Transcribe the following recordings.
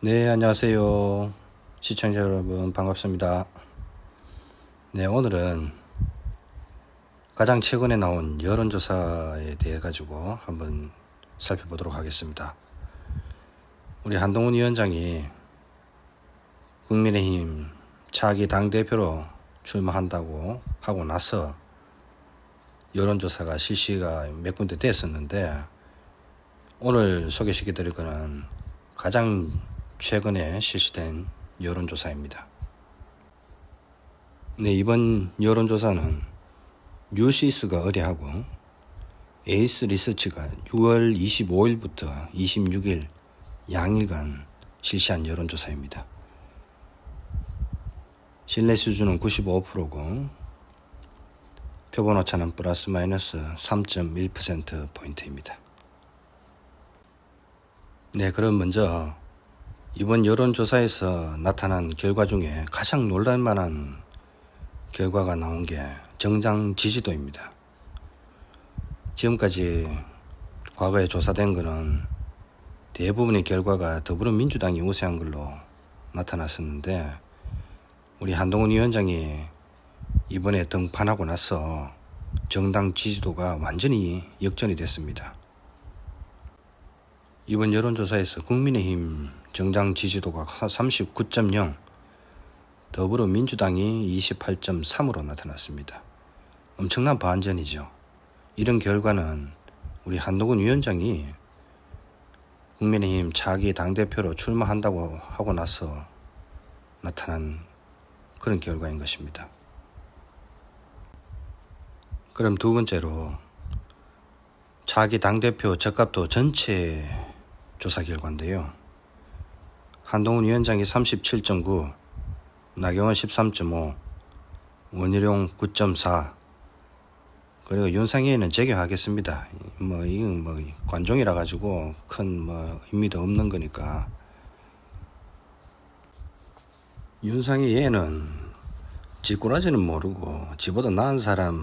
네, 안녕하세요. 시청자 여러분, 반갑습니다. 네, 오늘은 가장 최근에 나온 여론조사에 대해 가지고 한번 살펴보도록 하겠습니다. 우리 한동훈 위원장이 국민의힘 차기 당대표로 출마한다고 하고 나서 여론조사가 실시가 몇 군데 됐었는데, 오늘 소개시켜 드릴 거는 가장 최근에 실시된 여론조사입니다. 네, 이번 여론조사는 뉴시스가 의뢰하고 에이스 리서치가 6월 25일부터 26일 양일간 실시한 여론조사입니다. 신뢰 수준은 95%고 표본 오차는 플러스 마이너스 3.1%포인트입니다. 네, 그럼 먼저 이번 여론조사에서 나타난 결과 중에 가장 놀랄만한 결과가 나온 게 정당 지지도입니다. 지금까지 과거에 조사된 것은 대부분의 결과가 더불어민주당이 우세한 걸로 나타났었는데, 우리 한동훈 위원장이 이번에 등판하고 나서 정당 지지도가 완전히 역전이 됐습니다. 이번 여론조사에서 국민의힘 정당 지지도가 39.0, 더불어민주당이 28.3으로 나타났습니다. 엄청난 반전이죠. 이런 결과는 우리 한동훈 위원장이 국민의힘 차기 당대표로 출마한다고 하고 나서 나타난 그런 결과인 것입니다. 그럼 두 번째로 차기 당대표 적합도 전체 조사 결과인데요. 한동훈 위원장이 37.9, 나경원 13.5, 원희룡 9.4, 그리고 윤상현은 제거하겠습니다. 이건 관종이라 가지고 큰 의미도 없는 거니까. 윤상현은 쥐꼬라지는 모르고 지보다 나은 사람,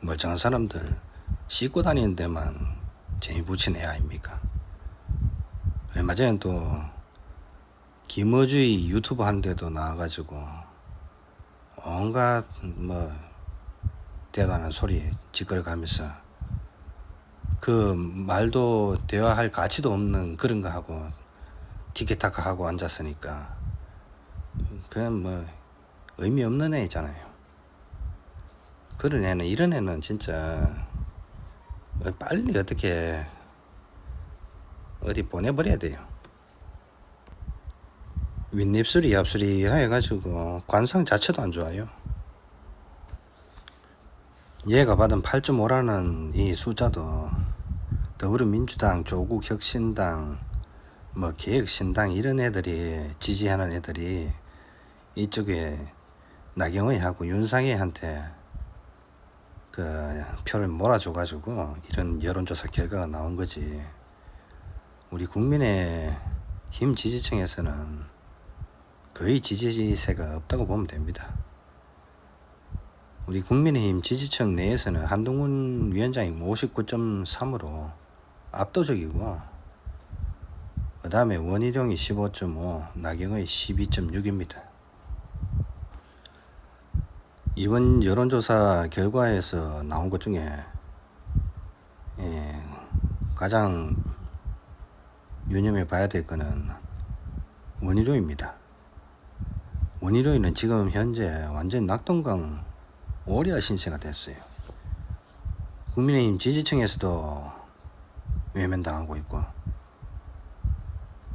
멀쩡한 사람들 씻고 다니는 데만 재미 붙인 애 아닙니까? 얼마 전에 또 김어주의 유튜브 하는데도 나와가지고 온갖 대단한 소리 짓거려가면서 그 말도 대화할 가치도 없는 그런 거 하고 티키타카 하고 앉았으니까 그냥 의미 없는 애 있잖아요. 그런 애는, 이런 애는 진짜 빨리 어떻게 어디 보내버려야 돼요. 윗입술이 앞술이 해가지고 관상 자체도 안 좋아요. 얘가 받은 8.5라는 이 숫자도 더불어민주당, 조국혁신당, 개혁신당 이런 애들이 지지하는 애들이 이쪽에 나경원하고 윤상혜한테 그 표를 몰아줘가지고 이런 여론조사 결과가 나온 거지. 우리 국민의힘 지지층에서는 거의 지지세가 없다고 보면 됩니다. 우리 국민의힘 지지층 내에서는 한동훈 위원장이 59.3으로 압도적이고, 그 다음에 원희룡이 15.5, 나경원이 12.6입니다. 이번 여론조사 결과에서 나온 것 중에 가장 유념해 봐야 될 거는 원희룡입니다. 원희룡이는 지금 현재 완전 낙동강 오리아 신세가 됐어요. 국민의힘 지지층에서도 외면당하고 있고,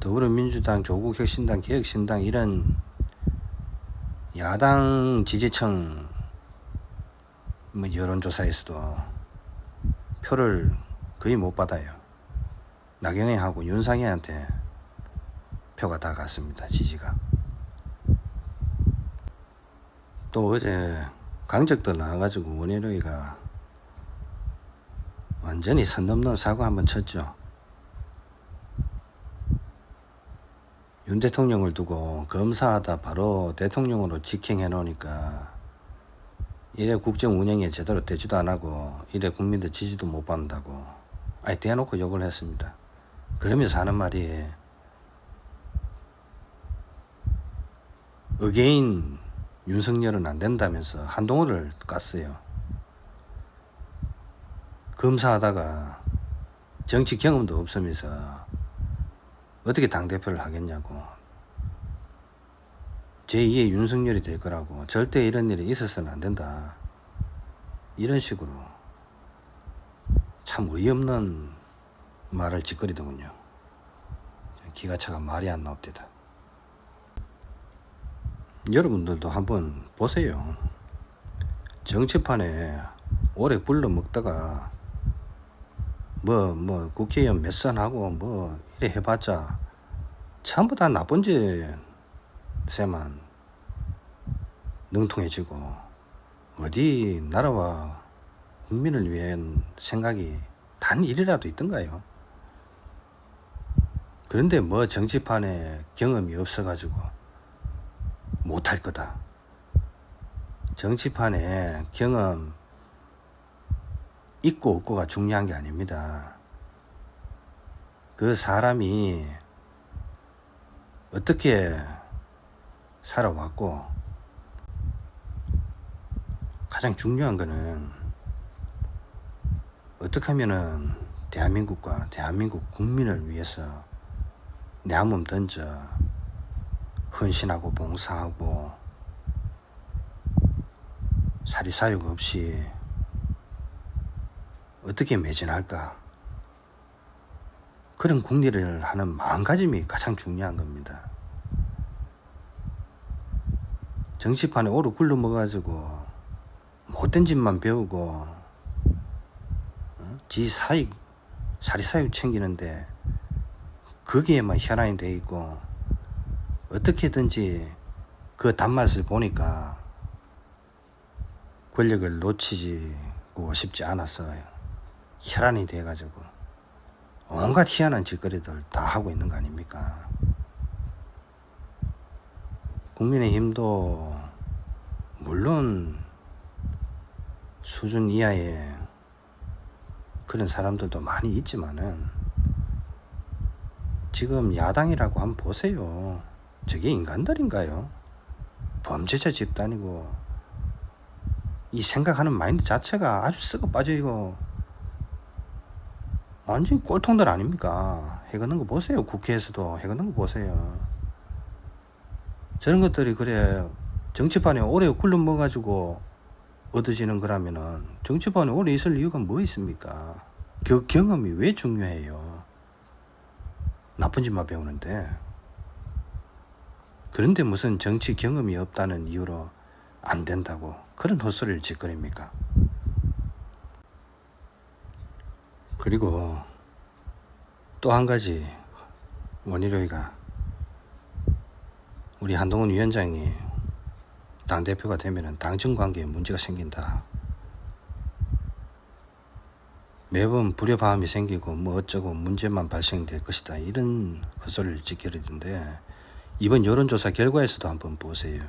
더불어민주당, 조국혁신당, 개혁신당 이런 야당 지지층 여론조사에서도 표를 거의 못 받아요. 나경원하고 윤상현한테 표가 다 갔습니다. 지지가. 또 어제 강적도 나와가지고 원희룡이가 완전히 선 넘는 사고 한번 쳤죠. 윤 대통령을 두고 검사하다 바로 대통령으로 직행해 놓으니까 이래 국정 운영에 제대로 되지도 안 하고 이래 국민들 지지도 못 받는다고 아예 대놓고 욕을 했습니다. 그러면서 하는 말이 의계인 윤석열은 안 된다면서 한동훈을 깠어요. 검사하다가 정치 경험도 없으면서 어떻게 당대표를 하겠냐고. 제2의 윤석열이 될 거라고. 절대 이런 일이 있어서는 안 된다. 이런 식으로 참 어이없는 말을 짓거리더군요. 기가 차가 말이 안 나옵니다. 여러분들도 한번 보세요. 정치판에 오래 굴러 먹다가 뭐 국회의원 몇 선하고 뭐 이래 해봤자 전부 다 나쁜 짓에만 능통해지고 어디 나라와 국민을 위한 생각이 단 일이라도 있던가요? 그런데 뭐 정치판에 경험이 없어가지고 못할 거다. 정치판에 경험 있고 없고가 중요한 게 아닙니다. 그 사람이 어떻게 살아왔고, 가장 중요한 거는 어떻게 하면은 대한민국과 대한민국 국민을 위해서 내 한 몸 던져 헌신하고 봉사하고 사리사욕 없이 어떻게 매진할까, 그런 국리를 하는 마음가짐이 가장 중요한 겁니다. 정치판에 오래 굴러먹어가지고 못된 짓만 배우고 지 사익 사리사욕 챙기는데 거기에만 혈안이 돼 있고 어떻게든지 그 단맛을 보니까 권력을 놓치고 싶지 않아서 혈안이 돼가지고 온갖 희한한 짓거리들 다 하고 있는 거 아닙니까? 국민의힘도 물론 수준 이하의 그런 사람들도 많이 있지만은 지금 야당이라고 한번 보세요. 저게 인간들인가요? 범죄자 집단이고 이 생각하는 마인드 자체가 아주 썩어 빠져있고 완전히 꼴통들 아닙니까? 해거는 거 보세요. 국회에서도 해거는 거 보세요. 저런 것들이 그래 정치판에 오래 굴러먹어가지고 얻어지는 거라면은 정치판에 오래 있을 이유가 뭐 있습니까? 그 경험이 왜 중요해요? 나쁜 짓만 배우는데. 그런데 무슨 정치 경험이 없다는 이유로 안 된다고 그런 헛소리를 짓거립니까? 그리고 또 한 가지, 원희룡이가 우리 한동훈 위원장이 당대표가 되면 당정관계에 문제가 생긴다. 매번 불협화음이 생기고 뭐 어쩌고 문제만 발생될 것이다. 이런 헛소리를 짓거리던데 이번 여론조사 결과에서도 한번 보세요.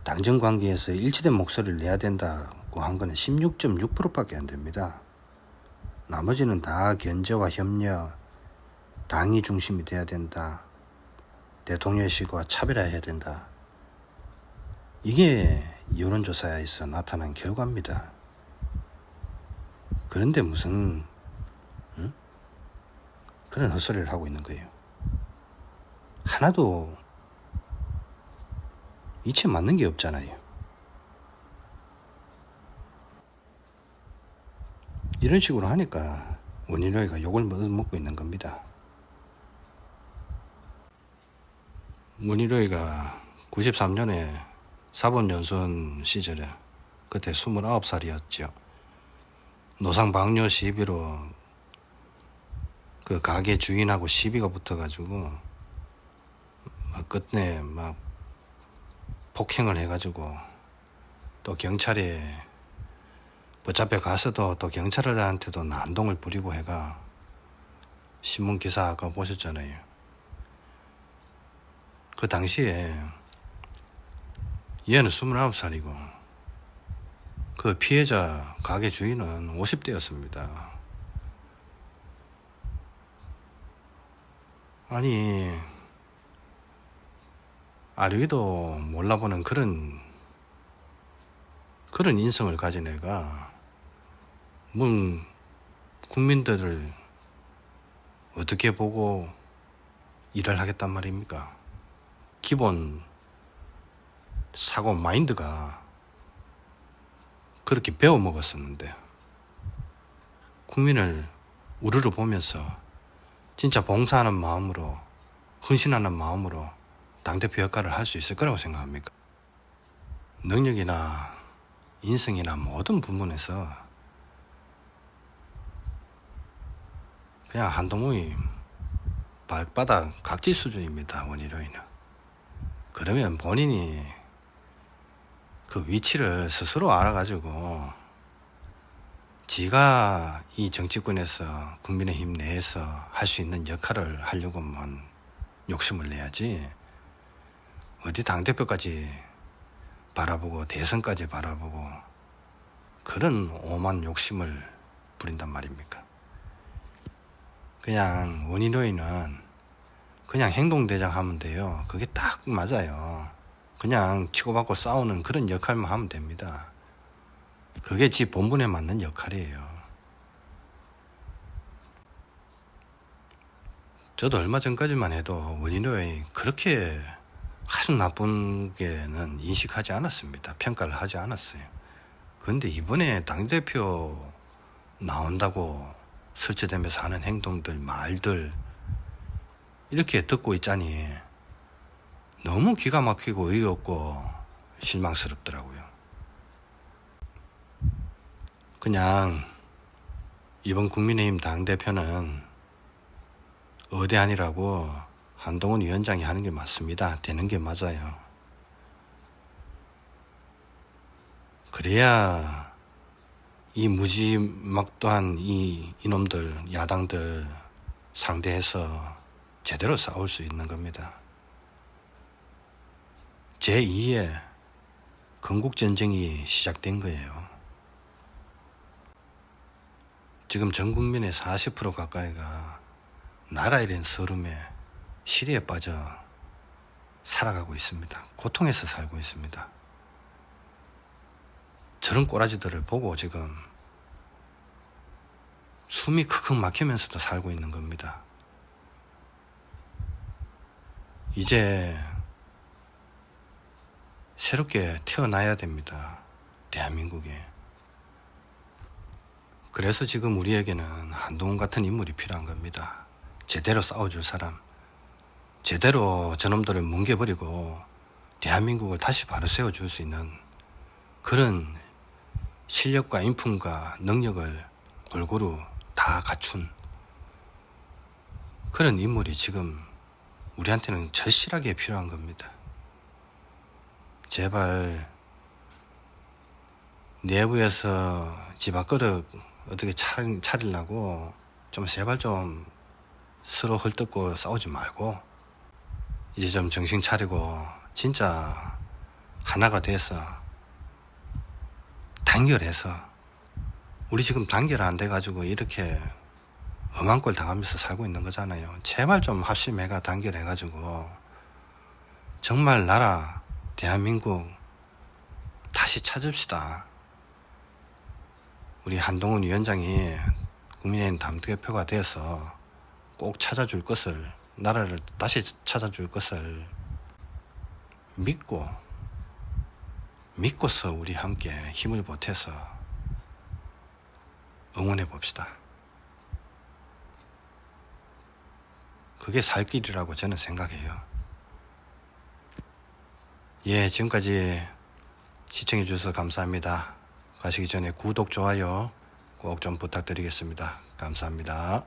당정관계에서 일치된 목소리를 내야 된다고 한 거는 16.6%밖에 안 됩니다. 나머지는 다 견제와 협력, 당이 중심이 돼야 된다. 대통령실과 차별화해야 된다. 이게 여론조사에서 나타난 결과입니다. 그런데 무슨 그런 헛소리를 하고 있는 거예요. 하나도 이치에 맞는 게 없잖아요. 이런 식으로 하니까 원희룡이가 욕을 먹고 있는 겁니다. 원희룡이가 93년에 사법연수원 시절에 그때 29살이었죠. 노상방뇨 시비로 그 가게 주인하고 시비가 붙어가지고 끝내 막 폭행을 해가지고 또 경찰에 붙잡혀 가서도 또 경찰들한테도 난동을 부리고 해가 신문 기사 아까 보셨잖아요. 그 당시에 얘는 29살이고 그 피해자 가게 주인은 50대였습니다. 아니 알기도 몰라보는 그런 인성을 가진 애가 국민들을 어떻게 보고 일을 하겠단 말입니까? 기본 사고 마인드가 그렇게 배워 먹었었는데, 국민을 우르르 보면서 진짜 봉사하는 마음으로, 헌신하는 마음으로 당대표 역할을 할 수 있을 거라고 생각합니까? 능력이나 인성이나 모든 부분에서 그냥 한동훈이 발바닥 각질 수준입니다. 원희룡이는. 그러면 본인이 그 위치를 스스로 알아가지고 지가 이 정치권에서, 국민의힘 내에서 할 수 있는 역할을 하려고만 욕심을 내야지, 어디 당대표까지 바라보고 대선까지 바라보고 그런 오만 욕심을 부린단 말입니까? 그냥 원희룡이는 그냥 행동대장 하면 돼요. 그게 딱 맞아요. 그냥 치고받고 싸우는 그런 역할만 하면 됩니다. 그게 지 본분에 맞는 역할이에요. 저도 얼마 전까지만 해도 원희룡이 그렇게 아주 나쁜 게는 인식하지 않았습니다. 평가를 하지 않았어요. 그런데 이번에 당대표 나온다고 설치되면서 하는 행동들, 말들 이렇게 듣고 있자니 너무 기가 막히고 어이없고 실망스럽더라고요. 그냥 이번 국민의힘 당대표는 어대안이라고 한동훈 위원장이 하는 게 맞습니다. 되는 게 맞아요. 그래야 이 무지막도한 이놈들, 야당들 상대해서 제대로 싸울 수 있는 겁니다. 제2의 건국전쟁이 시작된 거예요. 지금 전 국민의 40% 가까이가 나라 잃은 서름에, 시리에 빠져 살아가고 있습니다. 고통에서 살고 있습니다. 저런 꼬라지들을 보고 지금 숨이 크크 막히면서도 살고 있는 겁니다. 이제 새롭게 태어나야 됩니다. 대한민국에. 그래서 지금 우리에게는 한동훈 같은 인물이 필요한 겁니다. 제대로 싸워줄 사람, 제대로 저놈들을 뭉개버리고 대한민국을 다시 바로 세워줄 수 있는 그런 실력과 인품과 능력을 골고루 다 갖춘 그런 인물이 지금 우리한테는 절실하게 필요한 겁니다. 제발 내부에서 집 앞그릇 어떻게 차리려고 좀 제발 좀 서로 헐뜯고 싸우지 말고 이제 좀 정신 차리고 진짜 하나가 돼서 단결해서, 우리 지금 단결 안 돼가지고 이렇게 엄한 꼴 당하면서 살고 있는 거잖아요. 제발 좀 합심해가 단결해가지고 정말 나라 대한민국 다시 찾읍시다. 우리 한동훈 위원장이 국민의힘 당대표가 되어서 꼭 찾아줄 것을, 나라를 다시 찾아줄 것을 믿고서 우리 함께 힘을 보태서 응원해 봅시다. 그게 살 길이라고 저는 생각해요. 예, 지금까지 시청해 주셔서 감사합니다. 가시기 전에 구독, 좋아요 꼭 좀 부탁드리겠습니다. 감사합니다.